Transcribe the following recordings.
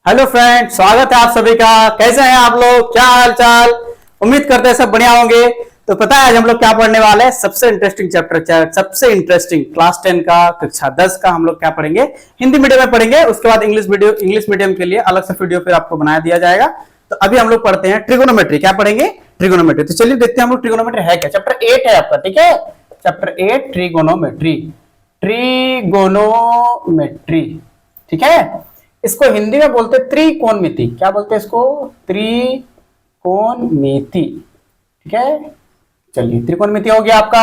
Hello friend, स्वागत है आप सभी का। कैसे हैं आप लोग? क्या हाल चाल? उम्मीद करते हैं सब बढ़िया होंगे। तो पता है आज हम लोग क्या पढ़ने वाले हैं? सबसे इंटरेस्टिंग चैप्टर, सबसे इंटरेस्टिंग क्लास 10 का, कक्षा 10 का हम लोग क्या पढ़ेंगे? हिंदी मीडियम में पढ़ेंगे। उसके बाद इंग्लिश मीडियम के लिए अलग से वीडियो फिर आपको बनाया दिया जाएगा। तो अभी हम लोग पढ़ते हैं ट्रिगोनोमेट्री। क्या पढ़ेंगे? ट्रिगोनोमेट्री। तो चलिए देखते हैं हम लोग ट्रिगोनोमेट्री है क्या। चैप्टर 8 है आपका, ठीक है। Chapter 8 trigonometry. ट्रिगोनोमेट्री, ठीक है। इसको हिंदी में बोलते त्रिकोणमिति। क्या बोलते हैं इसको? त्रिकोणमिति, ठीक है। चलिए, त्रिकोणमिति हो गया आपका।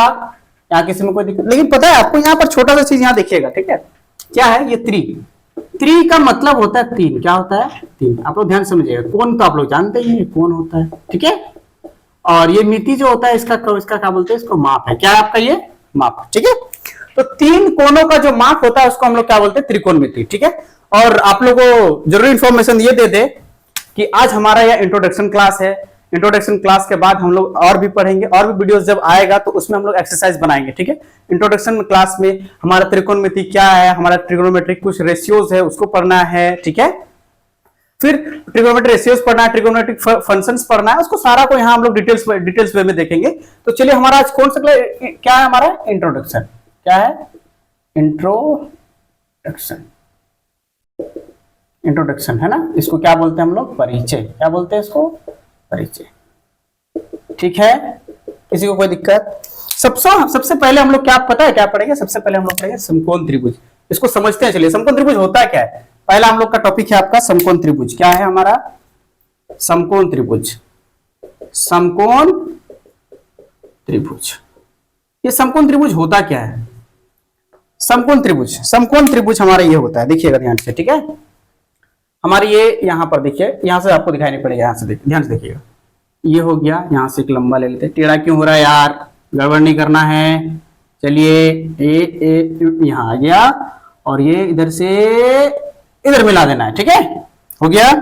यहाँ किसी में कोई दिक्कत? लेकिन पता है आपको, यहाँ पर छोटा सा चीज यहाँ देखिएगा, ठीक है। क्या है ये? त्रि का मतलब होता है तीन। क्या होता है? तीन। आप लोग ध्यान समझिएगा। कोण तो आप लोग जानते ही हैं, कोण होता है, ठीक है। और ये मिति जो होता है, इसका क्या बोलते हैं? इसको माप है। क्या है आपका? ये माप, ठीक है। तो तीन कोणों का जो माप होता है उसको हम लोग क्या बोलते हैं? त्रिकोणमिति, ठीक है। और आप लोगों को जरूरी इंफॉर्मेशन ये दे दे कि आज हमारा यह इंट्रोडक्शन क्लास है। इंट्रोडक्शन क्लास के बाद हम लोग और भी पढ़ेंगे, और भी वीडियोस जब आएगा तो उसमें हम लोग एक्सरसाइज बनाएंगे, ठीक है। इंट्रोडक्शन क्लास में हमारा त्रिकोणमिति क्या है, हमारा ट्रिगोनोमेट्रिक कुछ रेशियोज है उसको पढ़ना है, ठीक है। फिर ट्रिगोनोमेट्रिक रेशियोज पढ़ना है, ट्रिगोनोमेट्रिक फंक्शंस पढ़ना है, उसको सारा को यहाँ हम लोग डिटेल्स वे में देखेंगे। तो चलिए, हमारा आज कौन सा क्या है? हमारा इंट्रोडक्शन। क्या है? इंट्रोडक्शन। इंट्रोडक्शन है ना। इसको क्या बोलते हैं हम लोग? परिचय। क्या बोलते हैं इसको? परिचय, ठीक है। किसी को कोई दिक्कत? सबसे पहले हम लोग क्या, पता है क्या पढ़ेंगे? सबसे पहले हम लोग पढ़ेंगे समकोण त्रिभुज। इसको समझते हैं। चलिए, समकोण त्रिभुज होता है क्या है? पहला हम लोग का टॉपिक है आपका समकोण त्रिभुज। क्या है हमारा? समकोण त्रिभुज। समकोण त्रिभुज। ये समकोण त्रिभुज होता क्या है? समकोण त्रिभुज हमारा ये होता है, देखिएगा ध्यान से, ठीक है। हमारी ये यहां पर देखिए, यहां से आपको दिखाई नहीं पड़ेगा, यहां से देखिए, ध्यान से देखिएगा। ये हो गया, यहां से एक लंबा ले लेते हैं। टेढ़ा क्यों हो रहा है यार? गड़बड़ नहीं करना है। चलिए, यहां आ गया, और ये इधर से इधर मिला देना है, ठीक है। हो गया।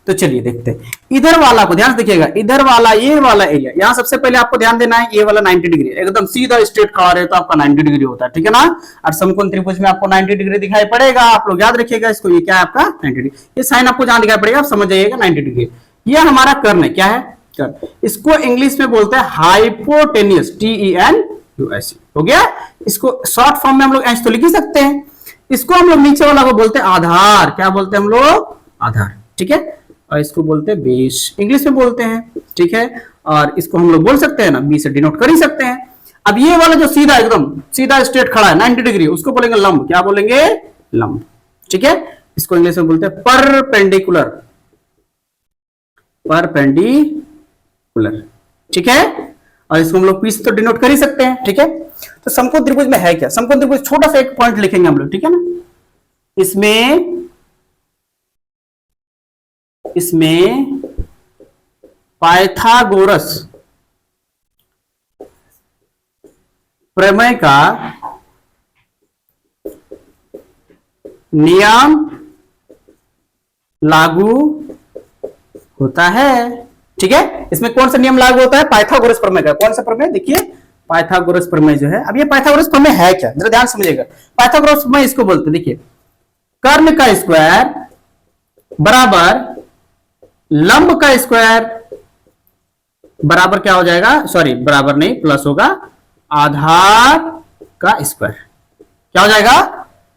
तो चलिए देखते हैं। इधर वाला को ध्यान से देखिएगा, इधर वाला ये वाला एरिया, यहाँ सबसे पहले आपको ध्यान देना है। ये वाला 90 डिग्री एकदम सीधा स्ट्रेट खड़ा रहे तो आपका 90 डिग्री होता है, ठीक है ना। और समकोण त्रिभुज में आपको 90 डिग्री दिखाई पड़ेगा। आप लोग याद रखिएगा इसको। ये क्या है आपका? 90 डिग्री। ये साइन आपको जहां दिखाई पड़ेगा आप समझ जाइएगा 90 डिग्री। ये हमारा कर्ण है। क्या है? कर्ण। इसको इंग्लिश में बोलते हैं हाइपोटेन्यूस। TENUS। हो गया। इसको शॉर्ट फॉर्म में हम लोग एच तो लिख ही सकते हैं। इसको हम लोग नीचे वाला को बोलते हैं आधार। क्या बोलते हैं हम लोग? आधार, ठीक है। और इसको बोलते हैं बेस, इंग्लिश में बोलते हैं, ठीक है। और इसको हम लोग बोल सकते हैं ना, बी से डिनोट कर ही सकते हैं। अब ये वाला जो सीधा एकदम सीधा स्ट्रेट खड़ा है 90 डिग्री, उसको बोलेंगे लंब। क्या बोलेंगे? लंब, ठीक है। इसको इंग्लिश में बोलते हैं परपेंडिकुलर। परपेंडिकुलर, ठीक है। और इसको हम लोग पी से तो डिनोट कर ही सकते हैं, ठीक है। तो समकोण त्रिभुज में है क्या? समकोण त्रिभुज छोटा सा एक पॉइंट लिखेंगे हम लोग, ठीक है ना। इसमें पाइथागोरस प्रमेय का नियम लागू होता है, ठीक है। इसमें कौन सा नियम लागू होता है? पाइथागोरस प्रमेय का। कौन सा प्रमेय? देखिए, पाइथागोरस प्रमेय जो है। अब ये पाइथागोरस प्रमेय है क्या, जरा ध्यान समझिएगा। पाइथागोरस प्रमेय इसको बोलते हैं, देखिए, कर्ण का स्क्वायर बराबर लंब का स्क्वायर बराबर क्या हो जाएगा? सॉरी, बराबर नहीं, प्लस होगा आधार का स्क्वायर। क्या हो जाएगा?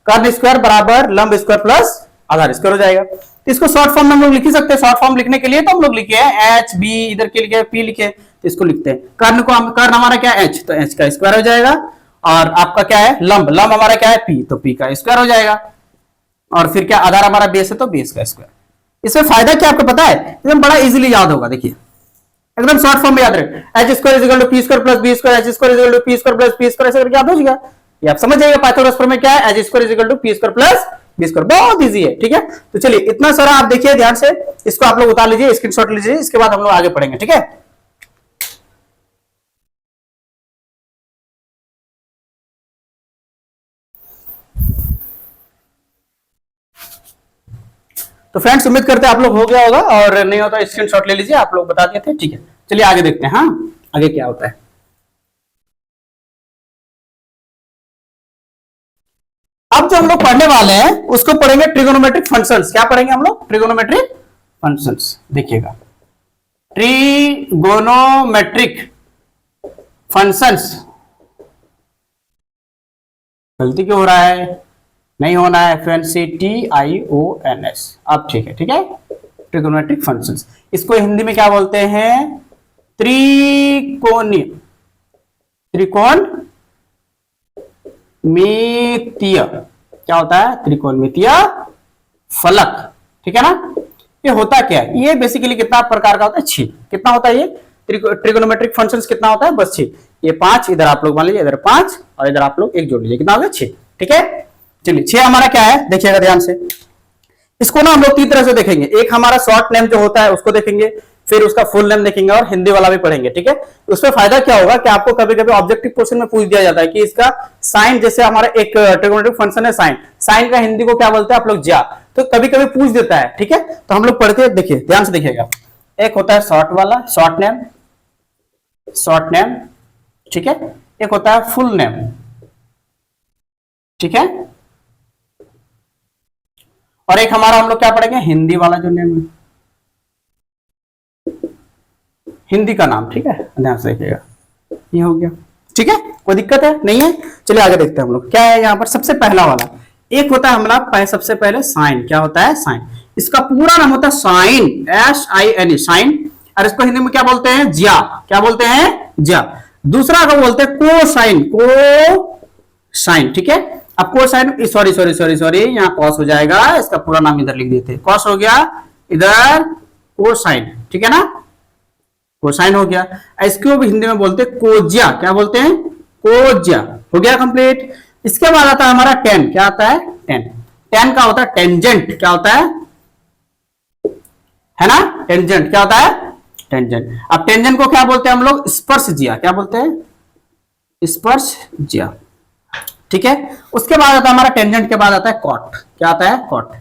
कर्ण स्क्वायर बराबर लंब स्क्वायर प्लस आधार स्क्वायर हो जाएगा। तो इसको शॉर्ट फॉर्म में हम लोग लिख ही सकते हैं। शॉर्ट फॉर्म लिखने के लिए तो हम लोग लिखे हैं एच बी, इधर के लिखे पी लिखे, तो इसको लिखते हैं। कर्ण को कर्ण हमारा क्या है? एच, तो एच का स्क्वायर हो जाएगा। और आपका क्या है? लंब हमारा क्या है? पी, तो पी का स्क्वायर हो जाएगा। और फिर क्या? आधार हमारा बेस है तो बेस का स्क्वायर। इसमें फायदा क्या आपको पता है? एकदम बड़ा इजीली याद होगा। देखिए, एकदम शॉर्ट फॉर्म में याद रहे। H square is equal to P square plus B square, H square is equal to P square plus B square, ऐसे करके याद हो जाएगा। ये आप समझ जाइएगा। पाइथागोरस प्रमेय क्या है? H square is equal to P square plus B square. बहुत इजी है, ठीक है। तो चलिए, इतना सारा आप देखिए ध्यान से। इसको आप लोग उतार लीजिए, स्क्रीनशॉट लीजिए। इसके बाद हम लोग आगे पढ़ेंगे, ठीक है। तो फ्रेंड्स, उम्मीद करते हैं आप लोग हो गया होगा, और नहीं होता स्क्रीनशॉट ले लीजिए। आप लोग बता दिए थे, ठीक है। चलिए आगे देखते हैं। हाँ, आगे क्या होता है। अब जो हम लोग पढ़ने वाले हैं उसको पढ़ेंगे ट्रिगोनोमेट्रिक फंक्शंस। क्या पढ़ेंगे हम लोग? Trigonometric functions. देखिएगा, ट्रिगोनोमेट्रिक फंक्शंस। गलती क्यों हो रहा है? नहीं होना है, FNCTIONS। अब ठीक है, ठीक है। ट्रिगोनोमेट्रिक फंक्शंस, इसको हिंदी में क्या बोलते हैं? त्रिकोणीय, त्रिकोणमितीय। क्या होता है? त्रिकोणमितीय फलक। ठीक है ना? ये होता क्या है? ये बेसिकली कितना प्रकार का होता है? 6। कितना होता है ये ट्रिगोनोमेट्रिक फंक्शंस? कितना होता है? बस 6। ये 5, इधर आप लोग मान लीजिए, इधर 5 और इधर आप लोग 1 जोड़ लीजिए, कितना हो गया? 6। ठीक है, चलिए 6 हमारा क्या है देखिएगा ध्यान से। इसको ना हम लोग 3 तरह से देखेंगे। एक हमारा शॉर्ट नेम जो होता है उसको देखेंगे, फिर उसका फुल नेम देखेंगे और हिंदी वाला भी पढ़ेंगे। ठीक है, उसमें फायदा क्या होगा कि आपको कभी कभी ऑब्जेक्टिव क्वेश्चन में पूछ दिया जाता है कि इसका साइन, जैसे हमारा एक ट्रिगोनोमेट्रिक फंक्शन है साइन, साइन का हिंदी को क्या बोलते हैं आप लोग? ज्या। तो कभी कभी पूछ देता है। ठीक है, तो हम लोग पढ़ते हैं, देखिए ध्यान से देखिएगा। एक होता है शॉर्ट वाला, शॉर्ट नेम, शॉर्ट नेम। ठीक है, एक होता है फुल नेम। ठीक है, और एक हमारा हम लोग क्या पढ़ेंगे? हिंदी वाला जो नेम है, हिंदी का नाम। ठीक है, ध्यान से देखिएगा, ये हो गया। ठीक है, कोई दिक्कत है? नहीं है। चलिए आगे देखते हैं हम लोग क्या है यहाँ पर। सबसे पहला वाला एक होता है हमारा सबसे पहले साइन। क्या होता है? साइन। इसका पूरा नाम होता है साइन, SIN, साइन। और इसको हिंदी में क्या बोलते हैं? ज्या। क्या बोलते हैं? ज्या। दूसरा को बोलते हैं कोसाइन, कोसाइन। ठीक है, अब cosine, sorry sorry sorry sorry, यहाँ कॉस हो जाएगा, इसका पूरा नाम इधर लिख देते हैं, कॉस हो गया, इधर कोसाइन। ठीक है ना, कोसाइन हो गया। इसको भी हिंदी में बोलते हैं कोज्या। क्या बोलते हैं? कोज्या। हो गया कंप्लीट। इसके बाद आता है हमारा टेन। क्या आता है? टेन। टेन का होता है टेंजेंट। क्या होता है ना? टेंजेंट। क्या होता है? टेंजेंट। अब टेंजेंट को क्या बोलते हैं हम लोग? स्पर्शज्या। क्या बोलते हैं? स्पर्शज्या। ठीक है, उसके बाद आता है हमारा टेंजेंट के बाद आता है कॉट। क्या आता है? कॉट,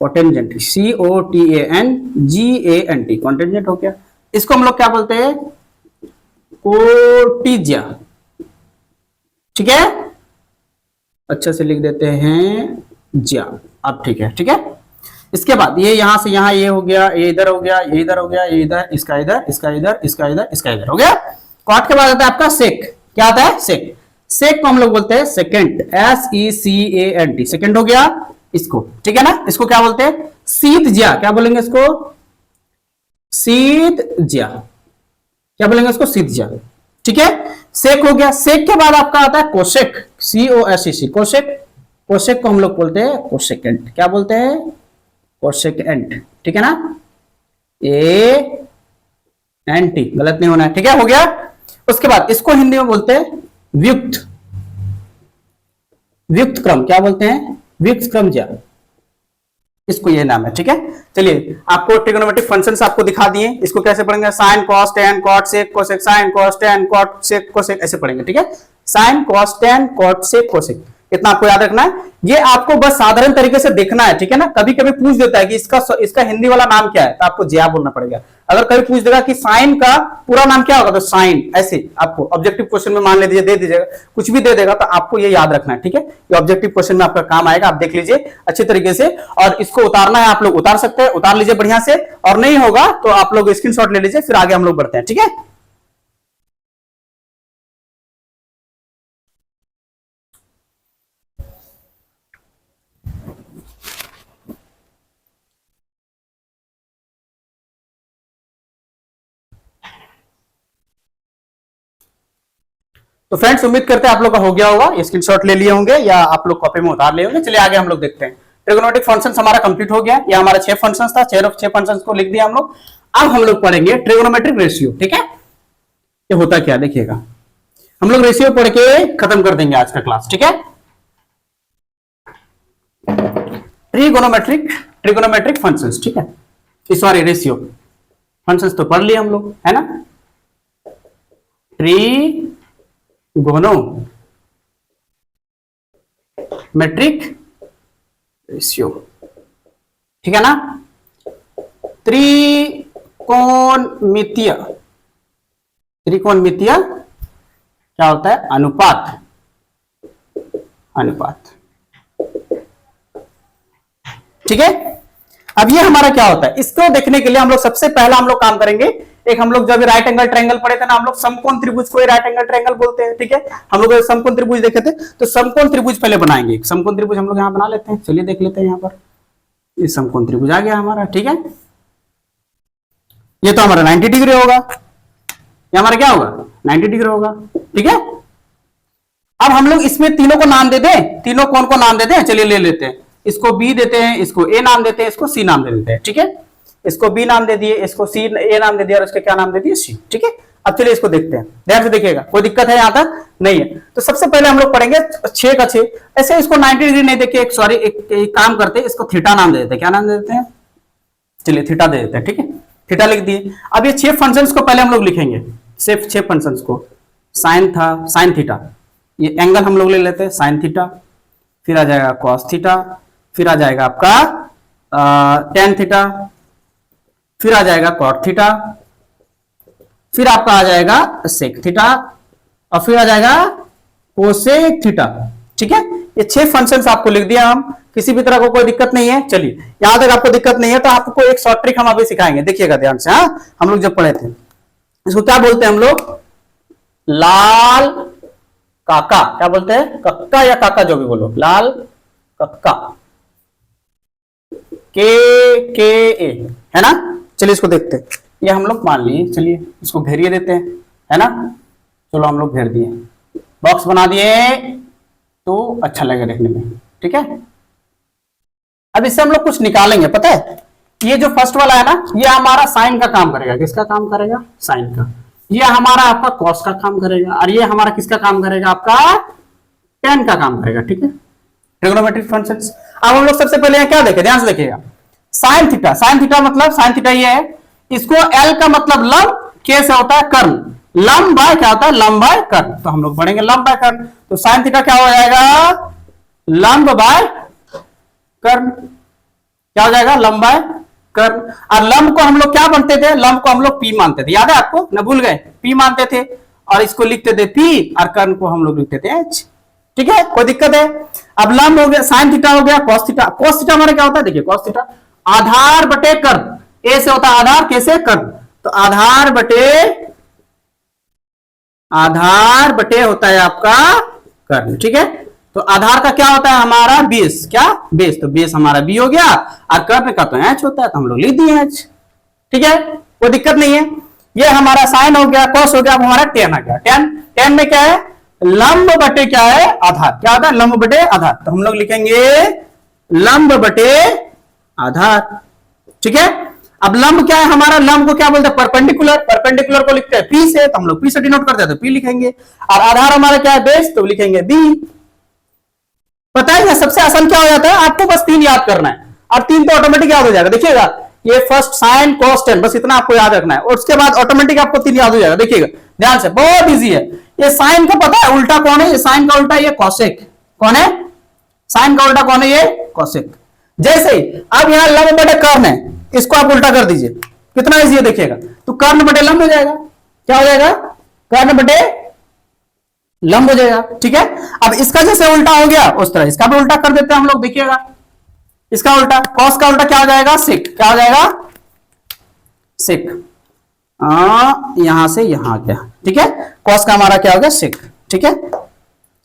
कॉटेंजेंट, COTANGANT, कॉन्टेंजेंट हो गया। इसको हम लोग क्या बोलते हैं? कोटिज्या। ठीक है, अच्छे से लिख देते हैं ज्या। अब ठीक है, ठीक है। इसके बाद ये यहां से यहां ये हो गया, ये इधर हो गया, ये इधर हो गया, ये इधर, इसका इधर, इसका इधर, इसका इधर, इसका इधर हो गया। कॉट के बाद आता है आपका सेक। क्या आता है? सेक। सेक को हम लोग बोलते हैं सेकेंड, SECANT, सेकेंड हो गया इसको। ठीक है ना, इसको क्या बोलते हैं? शीतज्या। क्या बोलेंगे इसको? शीतज्या। क्या बोलेंगे इसको? शीतज्या। ठीक है, सेक हो गया। सेक के बाद आपका आता है कोशेक, COSEC, कोशेक। कोशेक को हम लोग बोलते हैं कोशेकेंट। क्या बोलते हैं? कोशेकेंट। ठीक है ना, ANT, गलत नहीं होना है। ठीक है, हो गया। उसके बाद इसको हिंदी में बोलते हैं व्युक्त, व्युक्त क्रम। क्या बोलते हैं? व्युक्त क्रम ज्या, इसको ये नाम है। ठीक है, चलिए आपको ट्रिगोनोमेट्रिक फंक्शंस आपको दिखा दिए। इसको कैसे पढ़ेंगे? Sine, cos, tan, cot, sec, cosec, sine, cos, tan, cot, sec, cosec, ऐसे पढ़ेंगे। ठीक है, sine, cos, tan, cot, sec, cosec, इतना आपको याद रखना है। ये आपको बस साधारण तरीके से देखना है। ठीक है ना, कभी कभी पूछ देता है कि इसका हिंदी वाला नाम क्या है, तो आपको ज्या बोलना पड़ेगा। अगर कभी पूछ देगा कि साइन का पूरा नाम क्या होगा, तो साइन, ऐसे आपको ऑब्जेक्टिव क्वेश्चन में मान लीजिए दे दीजिएगा, कुछ भी दे देगा, तो आपको ये याद रखना है। ठीक है, ये ऑब्जेक्टिव क्वेश्चन में आपका काम आएगा। आप देख लीजिए अच्छे तरीके से, और इसको उतारना है आप लोग उतार सकते हैं, उतार लीजिए बढ़िया से, और नहीं होगा तो आप लोग स्क्रीनशॉट ले लीजिए, फिर आगे हम लोग बढ़ते हैं। ठीक है, तो फ्रेंड्स उम्मीद करते हैं आप लोग का हो गया होगा, स्क्रीनशॉट ले लिए होंगे या आप लोग कॉपी में उतार लिए होंगे। चलिए आगे हम लोग देखते हैं। ट्रिगोनोमेट्रिक फंक्शंस हमारा कंप्लीट हो गया। ये हमारा 6 फंक्शंस था, 6 फंक्शंस को लिख दिया हम लोग। अब हम लोग पढ़ेंगे ट्रिगोनोमेट्रिक रेशियो। ठीक है, ये होता क्या देखिएगा, हम लोग रेशियो पढ़ के खत्म कर देंगे आज का क्लास। ठीक है, ट्रिगोनोमेट्रिक फंक्शंस। ठीक है, सॉरी रेशियो, फंक्शंस तो पढ़ लिए हम लोग, है ना। ट्रिगोनोमेट्रिक रेशियो, ठीक है ना। त्रिकोणमितीय, त्रिकोणमितीय क्या होता है? अनुपात, अनुपात। ठीक है। अब ये हमारा क्या होता है, इसको देखने के लिए हम लोग सबसे पहला हम लोग काम करेंगे, एक हम लोग जब राइट एंगल ट्रायंगल पढ़े थे ना, हम लोग समकोण त्रिभुज को राइट एंगल ट्रायंगल बोलते हैं, ठीक है। हम लोग समकोण त्रिभुज देखे थे, तो समकोण त्रिभुज पहले बनाएंगे। समकोण त्रिभुज हम लोग यहाँ बना लेते हैं, चलिए देख लेते हैं। यहाँ पर ये समकोण त्रिभुज आ गया हमारा, ठीक है। ये तो हमारा 90 डिग्री होगा, ये हमारा क्या होगा 90 डिग्री होगा, ठीक है। अब हम लोग इसमें तीनों को नाम दे दें, तीनों कोण को नाम दे दें, चलिए ले लेते हैं। इसको बी देते हैं, इसको ए नाम देते हैं, इसको सी नाम दे देते हैं, ठीक है। इसको बी नाम दे दिए, इसको सी ए नाम दे दिया, और इसका क्या नाम दे दिए सी, ठीक है। अब चलिए इसको देखते हैं, ध्यान से देखिएगा, कोई दिक्कत है यहां तक नहीं है। तो सबसे पहले हम लोग पढ़ेंगे 6 का 6, ऐसे इसको 90 डिग्री नहीं देखिए, सॉरी एक काम करते हैं, इसको थीटा नाम दे देते हैं। क्या नाम दे देते हैं, चलिए थीटा दे देते हैं, ठीक है। थीटा लिख दिए। अब ये 6 फंक्शंस को पहले हम लोग लिखेंगे, सिर्फ 6 फंक्शंस को। साइन था, साइन थीटा, ये एंगल हम लोग ले लेते हैं साइन थीटा, फिर आ जाएगा कॉस थीटा, फिर आ जाएगा आपका टेन थीटा, फिर आ जाएगा कॉट थीटा, फिर आपका आ जाएगा सेक थीटा, और फिर आ जाएगा कोसेक थीटा, ठीक है। ये 6 फंक्शंस आपको लिख दिया हम, किसी भी तरह को कोई दिक्कत नहीं है। चलिए यहां तक आपको दिक्कत नहीं है, तो आपको एक शॉर्ट ट्रिक हम अभी सिखाएंगे, देखिएगा ध्यान से। हाँ, हम लोग जब पढ़े थे, इसको क्या बोलते हैं हम लोग, लाल काका, क्या बोलते हैं, कक्का या काका जो भी बोलो, लाल कक्का, के ए, है ना। चलिए इसको देखते हैं, ये हम लोग मान लिए, चलिए इसको घेरिए देते हैं, है ना। चलो हम लोग घेर दिए, बॉक्स बना दिए, तो अच्छा लगेगा देखने में, ठीक है। अब इससे हम लोग कुछ निकालेंगे, पता है, ये जो फर्स्ट वाला है ना, ये हमारा साइन का काम करेगा। किसका काम करेगा, साइन का। ये हमारा आपका कॉस का काम करेगा, और ये हमारा किसका काम करेगा, आपका टेन का काम करेगा, ठीक है, ट्रिग्नोमेट्रिक फंक्शंस। अब हम लोग सबसे पहले यहाँ क्या देखें, ध्यान से देखिएगा, साइन थीटा। साइन थीटा मतलब, साइन थीटा ये है, इसको एल का मतलब लंब, के से होता है कर्ण, लंब बाय क्या होता है, लंब बाय कर्ण। तो हम लोग पढ़ेंगे लंब बाय कर्ण, तो साइन थीटा क्या हो जाएगा, लंब बाय कर्ण, क्या हो जाएगा, लंब बाय कर्ण। और लंब को हम लोग क्या मानते थे, लंब को हम लोग पी मानते थे, याद है आपको, न भूल गए, पी मानते थे, और इसको लिखते थे पी, और कर्ण को हम लोग लिखते थे एच, ठीक है, कोई दिक्कत है। अब लंब हो गया, साइन थीटा हो गया, कॉस थीटा। कॉस थीटा हमारा क्या होता है, देखिए कॉस थीटा आधार बटे कर्ण, ए से होता है आधार, के से कर्ण, तो आधार बटे होता है आपका कर्ण, ठीक है। तो आधार का क्या होता है हमारा, बेस, क्या बेस, तो बेस हमारा बी हो गया, और कर्ण का तो एच होता है, तो हम लोग लिख दिए एच, ठीक है, कोई दिक्कत नहीं है। ये हमारा साइन हो गया, कॉस हो गया, अब हमारा टेन आ गया। टेन में क्या है, लंब बटे क्या है, आधार, क्या होता है, लंब बटे आधार, तो हम लोग लिखेंगे लंब बटे आधार, ठीक है। अब लंब क्या है हमारा, लंब को क्या बोलते हैं, परपेंडिकुलर। परपेंडिकुलर को लिखते हैं पी से, तो हम लोग पी से डिनोट करते हैं, तो पी लिखेंगे। और आधार हमारा क्या है, बेस, तो लिखेंगे बी। पता है सबसे आसान क्या हो जाता है, आपको बस 3 याद करना है, और 3 तो ऑटोमेटिक याद हो जाएगा। देखिएगा, ये फर्स्ट साइन कॉस टेन, बस इतना आपको याद रखना है, और उसके बाद ऑटोमेटिक आपको 3 याद हो जाएगा। देखिएगा ध्यान से, बहुत इजी है। ये साइन का पता है उल्टा कौन है, ये साइन का उल्टा ये कॉसेक, कौन है, साइन का उल्टा कौन है, ये कॉसेक। जैसे ही अब यहां लंब बटे कर्ण है, इसको आप उल्टा कर दीजिए, कितना इजी है देखिएगा, तो कर्ण बटे लंब हो जाएगा, क्या हो जाएगा, कर्ण बटे लंब हो जाएगा, ठीक है। अब इसका जैसे उल्टा हो गया, उस तरह इसका भी उल्टा कर देते हैं हम लोग। देखिएगा इसका उल्टा, कॉस का उल्टा क्या हो जाएगा, सेक, क्या हो जाएगा, सेक, यहां से यहां आ गया, ठीक है। कॉस का हमारा क्या हो गया, सेक, ठीक है,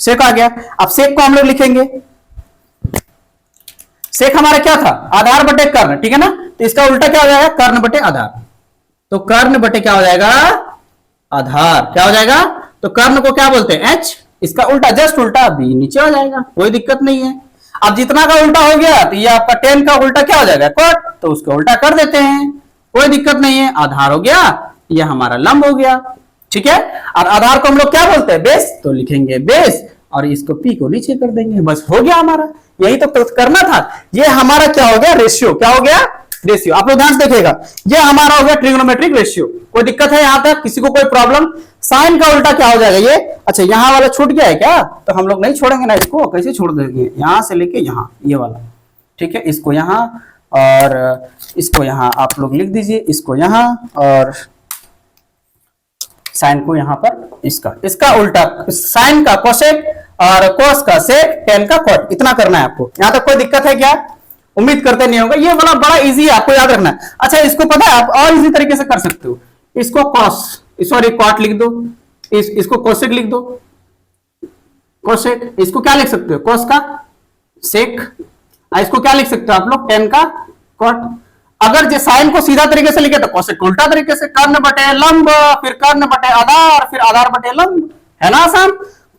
सेक आ गया। अब सेक को हम लोग लिखेंगे, सेक हमारा क्या था, आधार बटे कर्ण, ठीक है ना, तो इसका उल्टा क्या हो जाएगा, कर्ण बटे आधार, तो कर्ण बटे क्या हो जाएगा, आधार, क्या हो जाएगा, तो कर्ण को क्या बोलते हैं, एच, इसका उल्टा जस्ट उल्टा बी नीचे हो जाएगा, कोई दिक्कत नहीं है। अब जितना का उल्टा हो गया, तो ये आपका 10 का उल्टा क्या हो जाएगा, कॉट, तो उसको उल्टा कर देते हैं, कोई दिक्कत नहीं है। आधार हो गया, ये हमारा लंब हो गया, ठीक है। और आधार को हम लोग क्या बोलते हैं, बेस, तो लिखेंगे बेस, और इसको पी को नीचे कर देंगे, बस हो गया हमारा। यही तो करना था। ये हमारा क्या हो गया, रेशियो, क्या हो गया, रेशियो। आप लोग ध्यान से देखिएगा, ये हमारा हो गया ट्रिग्नोमेट्रिक रेशियो। कोई दिक्कत है यहां तक, किसी को कोई प्रॉब्लम, साइन का उल्टा क्या हो जाएगा ये, अच्छा यहां वाला छूट गया है क्या, तो हम लोग नहीं छोड़ेंगे ना इसको, कैसे छोड़ देंगे, यहां से लेके यहां, ये वाला, ठीक है, इसको यहां और इसको यहां आप लोग लिख दीजिए, इसको यहां और साइन को यहां पर, इसका उल्टा साइन का कोसेक और कोस का सेक, टेन का कॉट, इतना करना है आपको। यहां तक कोई दिक्कत है क्या, उम्मीद करते नहीं होगा, ये वाला बड़ा इजी है, आपको याद रखना है। अच्छा इसको पता है आप और इजी तरीके से कर सकते हो, इसको कॉस, सॉरी कॉट लिख दो, इसको कोसेक लिख दो, कोसेक, इसको क्या लिख सकते हो, कोस का सेक, इसको क्या लिख सकते हो आप लोग, टेन का कॉट। अगर जो साइन को सीधा तरीके से लिखे तो कोसेक को उल्टा तरीके से, कर्ण बटे लंब, फिर कर्ण बटे आधार, फिर आधार बटे लंब, है ना आसान,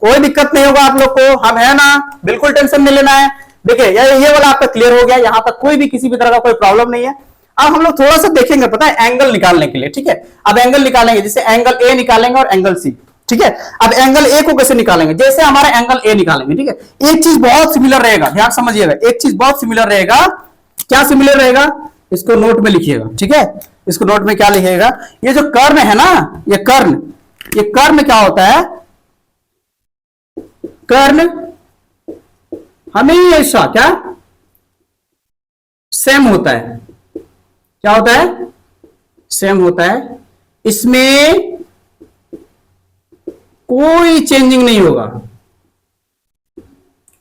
कोई दिक्कत नहीं होगा आप लोग को, हम है ना, बिल्कुल टेंशन नहीं लेना है। देखिए ये वाला आपका क्लियर हो गया, यहां तक कोई भी किसी भी तरह का कोई प्रॉब्लम नहीं है। अब हम लोग थोड़ा सा देखेंगे, पता है, एंगल निकालने के लिए, ठीक है। अब एंगल निकालेंगे, जैसे एंगल ए निकालेंगे और एंगल सी, ठीक है। अब एंगल ए को कैसे निकालेंगे, जैसे हमारा एंगल ए निकालेंगे, ठीक है। एक चीज बहुत सिमिलर रहेगा, ध्यान समझिएगा, एक चीज बहुत सिमिलर रहेगा, क्या सिमिलर रहेगा, इसको नोट में लिखिएगा, ठीक है। इसको नोट में क्या लिखिएगा, ये जो कर्ण है ना, ये कर्ण क्या होता है, कर्ण हमेशा क्या सेम होता है, क्या होता है, सेम होता है, इसमें कोई चेंजिंग नहीं होगा,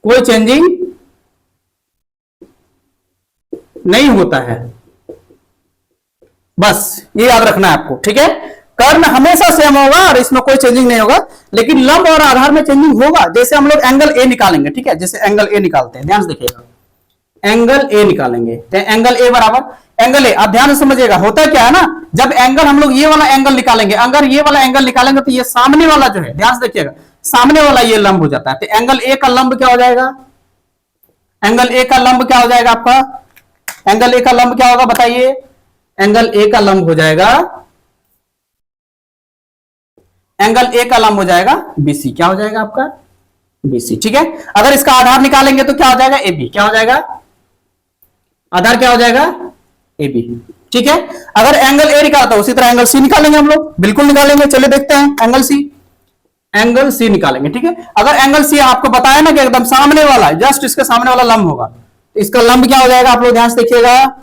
कोई चेंजिंग नहीं होता है, बस ये याद रखना है आपको, ठीक है। कर्ण हमेशा सेम होगा और इसमें कोई चेंजिंग नहीं होगा, लेकिन लंब और आधार में चेंजिंग होगा। जैसे हम लोग एंगल ए निकालेंगे, ठीक है, जैसे एंगल ए निकालते हैं, ध्यान से देखिएगा, एंगल ए निकालेंगे तो एंगल ए बराबर एंगल ए, आप ध्यान से समझिएगा, होता क्या है ना, जब एंगल हम लोग ये वाला एंगल निकालेंगे, अगर ये वाला एंगल निकालेंगे तो ये सामने वाला जो है, ध्यान से देखिएगा, सामने वाला ये लंब हो जाता है, तो एंगल ए का लंब क्या हो जाएगा, एंगल ए का लंब क्या हो जाएगा आपका, एंगल ए का लंब क्या होगा बताइए, एंगल ए का लंब हो जाएगा, एंगल ए का लंब हो जाएगा बीसी, क्या हो जाएगा आपका बीसी, ठीक है। अगर इसका आधार निकालेंगे तो क्या हो जाएगा, एबी, क्या हो जाएगा, आधार क्या हो जाएगा, एबी, ठीक है। अगर एंगल ए निकालता है उसी तरह एंगल सी निकालेंगे हम लोग, बिल्कुल निकालेंगे, चलिए देखते हैं एंगल सी निकालेंगे, ठीक है। अगर एंगल सी आपको बताया ना कि एकदम सामने वाला, जस्ट इसके सामने वाला लंब होगा, तो इसका लंब क्या हो जाएगा, आप लोग ध्यान से देखिएगा,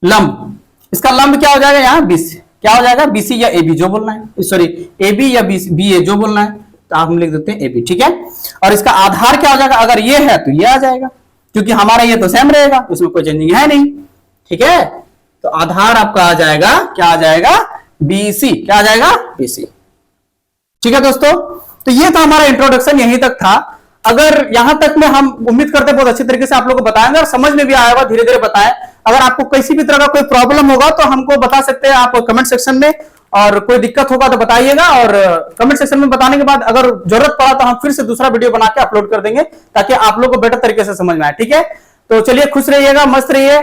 लंब, इसका लंब क्या हो जाएगा यहाँ बीसी, क्या हो जाएगा बीसी या एबी जो बोलना है, सॉरी एबी या बी ए जो बोलना है, तो आप हम लिख देते हैं एबी, ठीक है। और इसका आधार क्या हो जाएगा, अगर ये है तो ये आ जाएगा, क्योंकि हमारा ये तो सेम रहेगा, उसमें कोई चेंजिंग है नहीं, ठीक है। तो आधार आपका आ जाएगा, क्या आ जाएगा, बीसी, क्या आ जाएगा बीसी, ठीक है दोस्तों। तो ये था हमारा इंट्रोडक्शन, यहीं तक था। अगर यहां तक में हम उम्मीद करते हैं बहुत अच्छे तरीके से आप लोगों को बताएंगे और समझ में भी आया होगा, धीरे धीरे बताएं। अगर आपको किसी भी तरह का कोई प्रॉब्लम होगा तो हमको बता सकते हैं आप कमेंट सेक्शन में, और कोई दिक्कत होगा तो बताइएगा, और कमेंट सेक्शन में बताने के बाद अगर जरूरत पड़ा तो हम फिर से दूसरा वीडियो बना के अपलोड कर देंगे, ताकि आप लोग को बेटर तरीके से समझ में आए, ठीक है। तो चलिए, खुश रहिएगा, मस्त रहिए,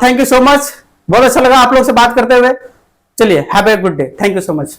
थैंक यू सो मच, बहुत अच्छा लगा आप लोग से बात करते हुए। चलिए, have a good day, thank you so much.